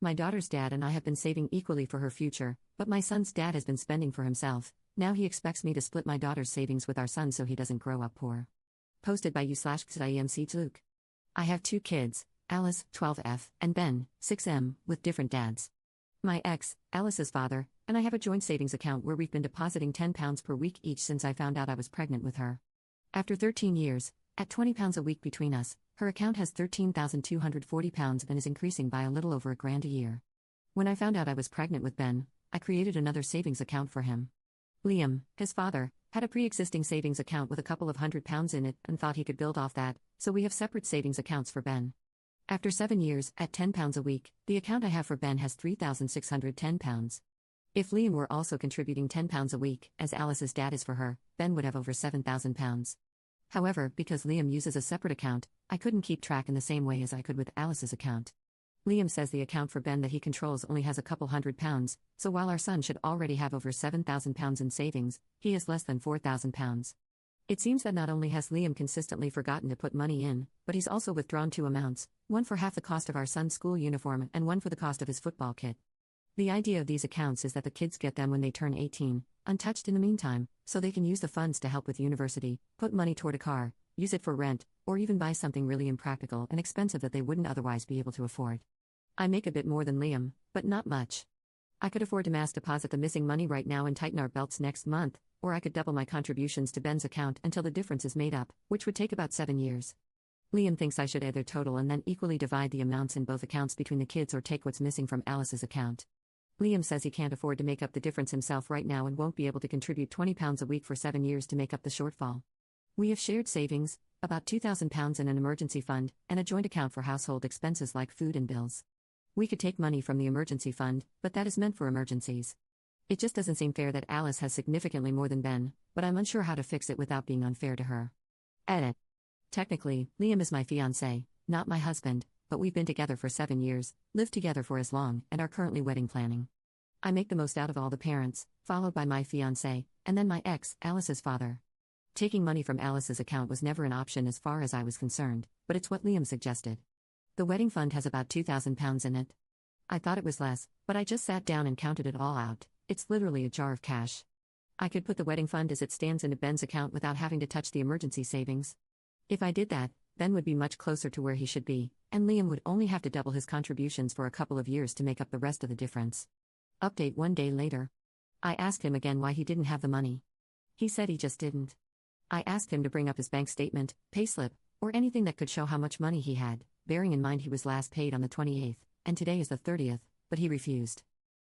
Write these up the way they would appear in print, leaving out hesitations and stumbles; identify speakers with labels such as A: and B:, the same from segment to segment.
A: My daughter's dad and I have been saving equally for her future, but my son's dad has been spending for himself. Now he expects me to split my daughter's savings with our son so he doesn't grow up poor. Posted by u/ximc Luke. I have 2 kids, Alice, 12F, and Ben, 6M, with different dads. My ex, Alice's father, and I have a joint savings account where we've been depositing £10 per week each since I found out I was pregnant with her. After 13 years, at £20 a week between us, her account has £13,240 and is increasing by a little over £1,000 a year. When I found out I was pregnant with Ben, I created another savings account for him. Liam, his father, had a pre-existing savings account with a couple of £100 in it and thought he could build off that, so we have separate savings accounts for Ben. After 7 years, at £10 a week, the account I have for Ben has £3,610. If Liam were also contributing £10 a week, as Alice's dad is for her, Ben would have over £7,000. However, because Liam uses a separate account, I couldn't keep track in the same way as I could with Alice's account. Liam says the account for Ben that he controls only has a couple £100, so while our son should already have over £7,000 in savings, he has less than £4,000. It seems that not only has Liam consistently forgotten to put money in, but he's also withdrawn 2 amounts, one for half the cost of our son's school uniform and one for the cost of his football kit. The idea of these accounts is that the kids get them when they turn 18, untouched in the meantime, so they can use the funds to help with university, put money toward a car, use it for rent, or even buy something really impractical and expensive that they wouldn't otherwise be able to afford. I make a bit more than Liam, but not much. I could afford to mass deposit the missing money right now and tighten our belts next month, or I could double my contributions to Ben's account until the difference is made up, which would take about 7 years. Liam thinks I should add their total and then equally divide the amounts in both accounts between the kids or take what's missing from Alice's account. Liam says he can't afford to make up the difference himself right now and won't be able to contribute £20 a week for 7 years to make up the shortfall. We have shared savings, about £2,000 in an emergency fund, and a joint account for household expenses like food and bills. We could take money from the emergency fund, but that is meant for emergencies. It just doesn't seem fair that Alice has significantly more than Ben, but I'm unsure how to fix it without being unfair to her. Edit. Technically, Liam is my fiancé, not my husband, but we've been together for 7 years, lived together for as long, and are currently wedding planning. I make the most out of all the parents, followed by my fiancé, and then my ex, Alice's father. Taking money from Alice's account was never an option as far as I was concerned, but it's what Liam suggested. The wedding fund has about £2,000 in it. I thought it was less, but I just sat down and counted it all out. It's literally a jar of cash. I could put the wedding fund as it stands into Ben's account without having to touch the emergency savings. If I did that, Ben would be much closer to where he should be, and Liam would only have to double his contributions for a couple of years to make up the rest of the difference. Update 1 day later. I asked him again why he didn't have the money. He said he just didn't. I asked him to bring up his bank statement, payslip, or anything that could show how much money he had, bearing in mind he was last paid on the 28th, and today is the 30th, but he refused.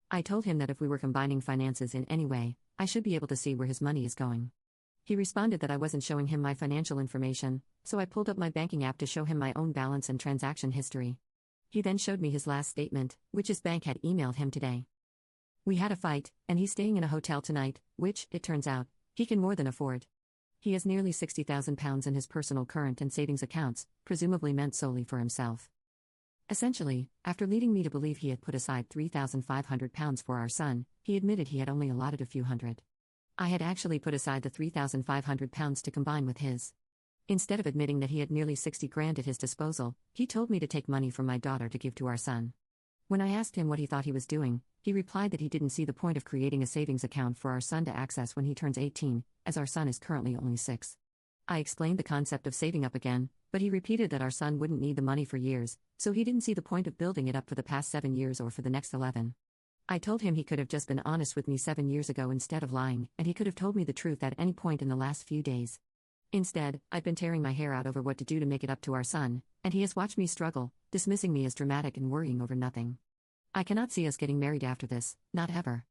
A: I told him that if we were combining finances in any way, I should be able to see where his money is going. He responded that I wasn't showing him my financial information, so I pulled up my banking app to show him my own balance and transaction history. He then showed me his last statement, which his bank had emailed him today. We had a fight, and he's staying in a hotel tonight, which, it turns out, he can more than afford. He has nearly £60,000 in his personal current and savings accounts, presumably meant solely for himself. Essentially, after leading me to believe he had put aside £3,500 for our son, he admitted he had only allotted a few hundred. I had actually put aside the £3,500 to combine with his. Instead of admitting that he had nearly £60,000 at his disposal, he told me to take money from my daughter to give to our son. When I asked him what he thought he was doing, he replied that he didn't see the point of creating a savings account for our son to access when he turns 18, as our son is currently only 6. I explained the concept of saving up again, but he repeated that our son wouldn't need the money for years, so he didn't see the point of building it up for the past 7 years or for the next 11. I told him he could have just been honest with me 7 years ago instead of lying, and he could have told me the truth at any point in the last few days. Instead, I've been tearing my hair out over what to do to make it up to our son, and he has watched me struggle, dismissing me as dramatic and worrying over nothing. I cannot see us getting married after this, not ever.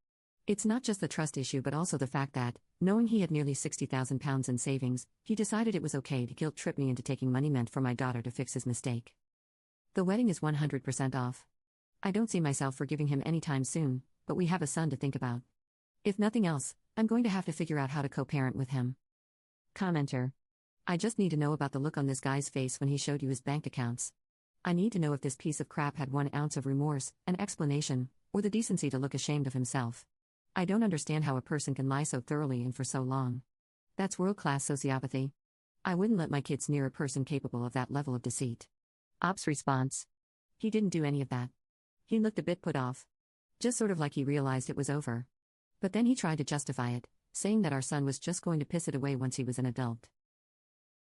A: It's not just the trust issue but also the fact that, knowing he had nearly £60,000 in savings, he decided it was okay to guilt-trip me into taking money meant for my daughter to fix his mistake. The wedding is 100% off. I don't see myself forgiving him anytime soon, but we have a son to think about. If nothing else, I'm going to have to figure out how to co-parent with him. Commenter. I just need to know about the look on this guy's face when he showed you his bank accounts. I need to know if this piece of crap had 1 ounce of remorse, an explanation, or the decency to look ashamed of himself. I don't understand how a person can lie so thoroughly and for so long. That's world-class sociopathy. I wouldn't let my kids near a person capable of that level of deceit. Ops response. He didn't do any of that. He looked a bit put off. Just sort of like he realized it was over. But then he tried to justify it, saying that our son was just going to piss it away once he was an adult.